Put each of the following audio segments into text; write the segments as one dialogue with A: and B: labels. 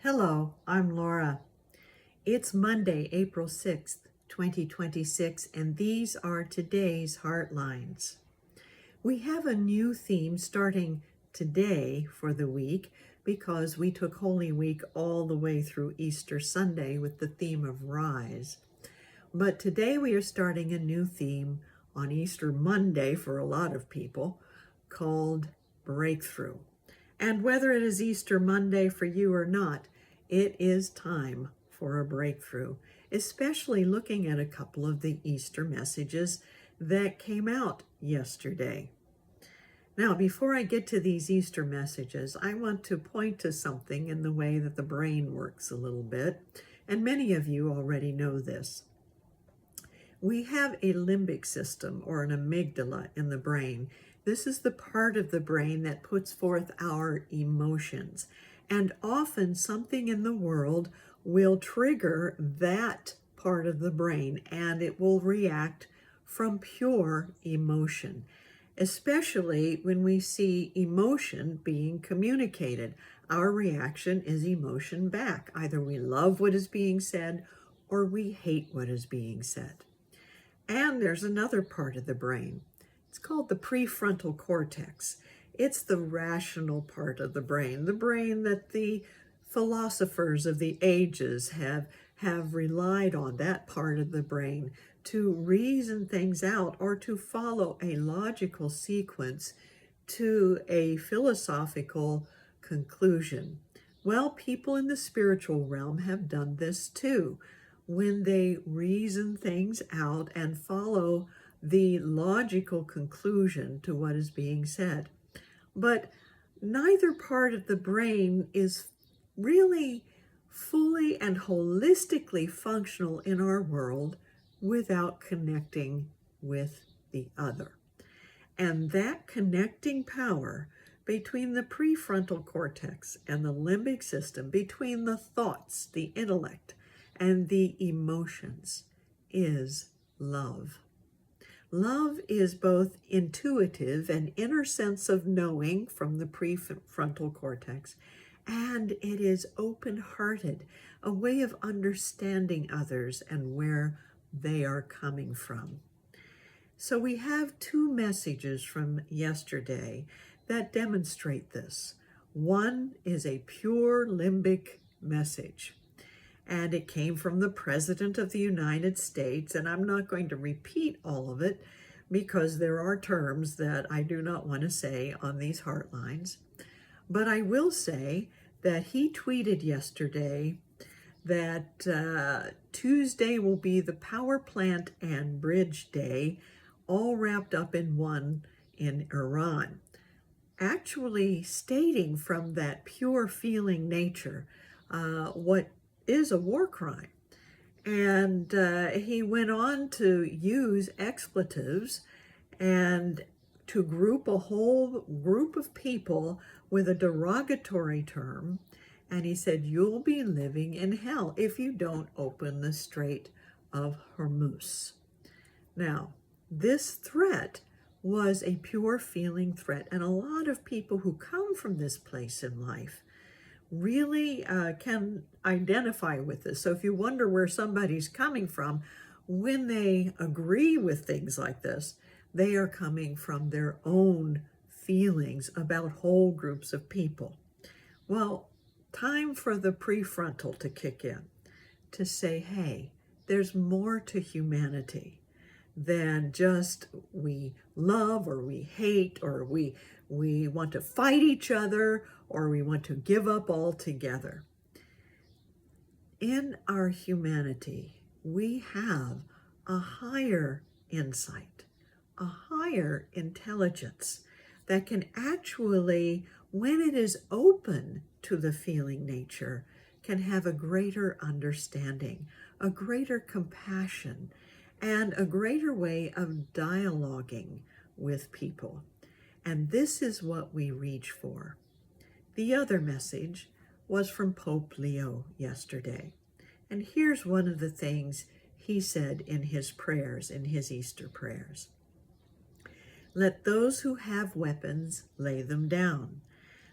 A: Hello, I'm Laura. It's Monday, April 6th, 2026, and these are today's Heartlines. We have a new theme starting today for the week because we took Holy Week all the way through Easter Sunday with the theme of Rise. But today we are starting a new theme on Easter Monday for a lot of people called Breakthrough. And whether it is Easter Monday for you or not, it is time for a breakthrough, especially looking at a couple of the Easter messages that came out yesterday. Now, before I get to these Easter messages, I want to point to something in the way that the brain works a little bit, and many of you already know this. We have a limbic system or an amygdala in the brain. This is the part of the brain that puts forth our emotions. And often something in the world will trigger that part of the brain and it will react from pure emotion, especially when we see emotion being communicated. Our reaction is emotion back. Either we love what is being said or we hate what is being said. And there's another part of the brain. It's called the prefrontal cortex. It's the rational part of the brain that the philosophers of the ages have relied on, that part of the brain, to reason things out or to follow a logical sequence to a philosophical conclusion. Well, people in the spiritual realm have done this too, when they reason things out and follow the logical conclusion to what is being said. But neither part of the brain is really fully and holistically functional in our world without connecting with the other. And that connecting power between the prefrontal cortex and the limbic system, between the thoughts, the intellect, and the emotions, is love. Love is both intuitive, an inner sense of knowing from the prefrontal cortex, and it is open-hearted, a way of understanding others and where they are coming from. So we have two messages from yesterday that demonstrate this. One is a pure limbic message, and it came from the President of the United States, and I'm not going to repeat all of it because there are terms that I do not want to say on these Heartlines. But I will say that he tweeted yesterday that Tuesday will be the power plant and bridge day, all wrapped up in one in Iran. Actually stating from that pure feeling nature what is a war crime. And he went on to use expletives and to group a whole group of people with a derogatory term. And he said, you'll be living in hell if you don't open the Strait of Hormuz. Now, this threat was a pure feeling threat. And a lot of people who come from this place in life really can identify with this. So if you wonder where somebody's coming from, when they agree with things like this, they are coming from their own feelings about whole groups of people. Well, time for the prefrontal to kick in, to say, hey, there's more to humanity than just we love or we hate or we want to fight each other or we want to give up altogether. In our humanity, we have a higher insight, a higher intelligence that can actually, when it is open to the feeling nature, can have a greater understanding, a greater compassion, and a greater way of dialoguing with people. And this is what we reach for. The other message was from Pope Leo yesterday. And here's one of the things he said in his prayers, in his Easter prayers. Let those who have weapons lay them down.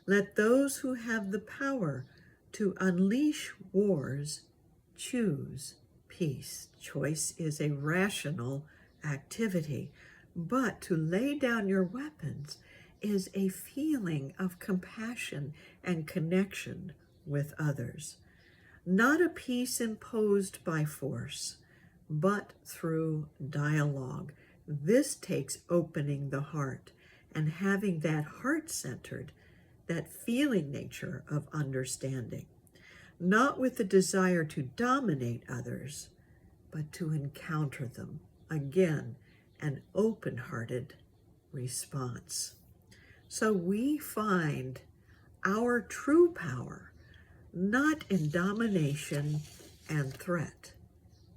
A: Let those who have the power To unleash wars, choose peace. Choice is a rational activity, but to lay down your weapons is a feeling of compassion and connection with others. Not a peace imposed by force, but through dialogue. This takes opening the heart and having that heart-centered, that feeling nature of understanding, not with the desire to dominate others, but to encounter them. Again, an open-hearted response. So we find our true power not in domination and threat,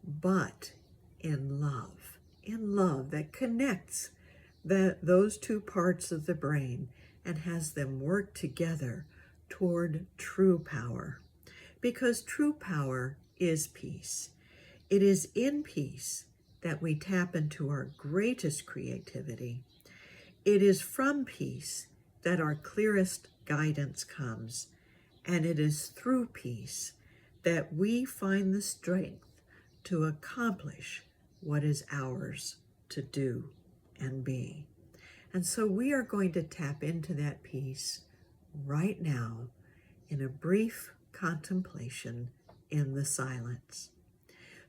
A: but in love that connects those two parts of the brain and has them work together toward true power. Because true power is peace. It is in peace that we tap into our greatest creativity. It is from peace that our clearest guidance comes. And it is through peace that we find the strength to accomplish what is ours to do and be. And so we are going to tap into that peace right now in a brief contemplation in the silence.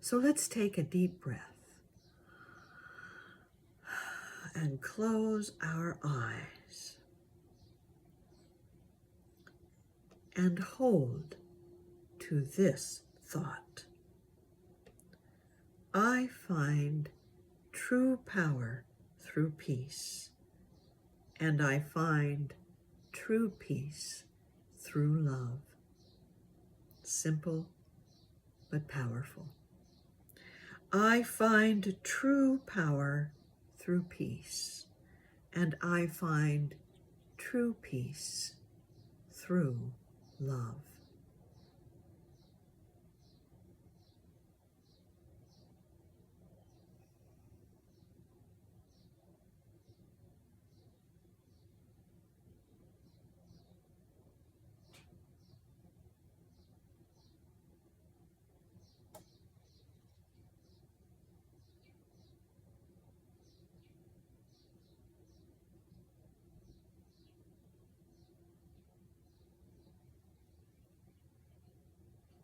A: So let's take a deep breath and close our eyes and hold to this thought. I find true power through peace, and I find true peace through love. Simple but powerful. I find true power through peace, and I find true peace through love.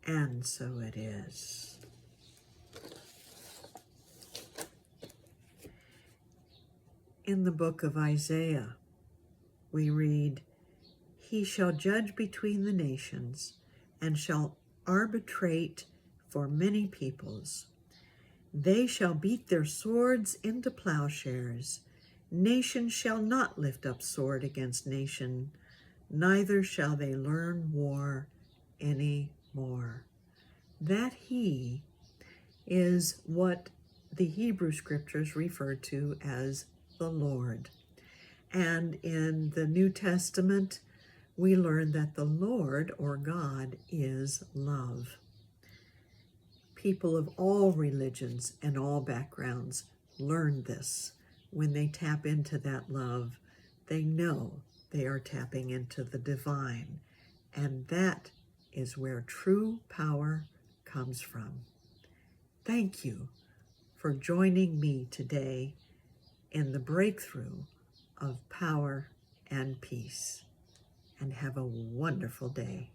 A: And so it is. In the book of Isaiah, we read, "He shall judge between the nations and shall arbitrate for many peoples. They shall beat their swords into plowshares. Nation shall not lift up sword against nation, neither shall they learn war any more." That he is what the Hebrew scriptures refer to as the Lord. And in the New Testament, we learn that the Lord, or God, is love. People of all religions and all backgrounds learn this. When they tap into that love, they know they are tapping into the divine. And that is where true power comes from. Thank you for joining me today in the breakthrough of power and peace. And have a wonderful day.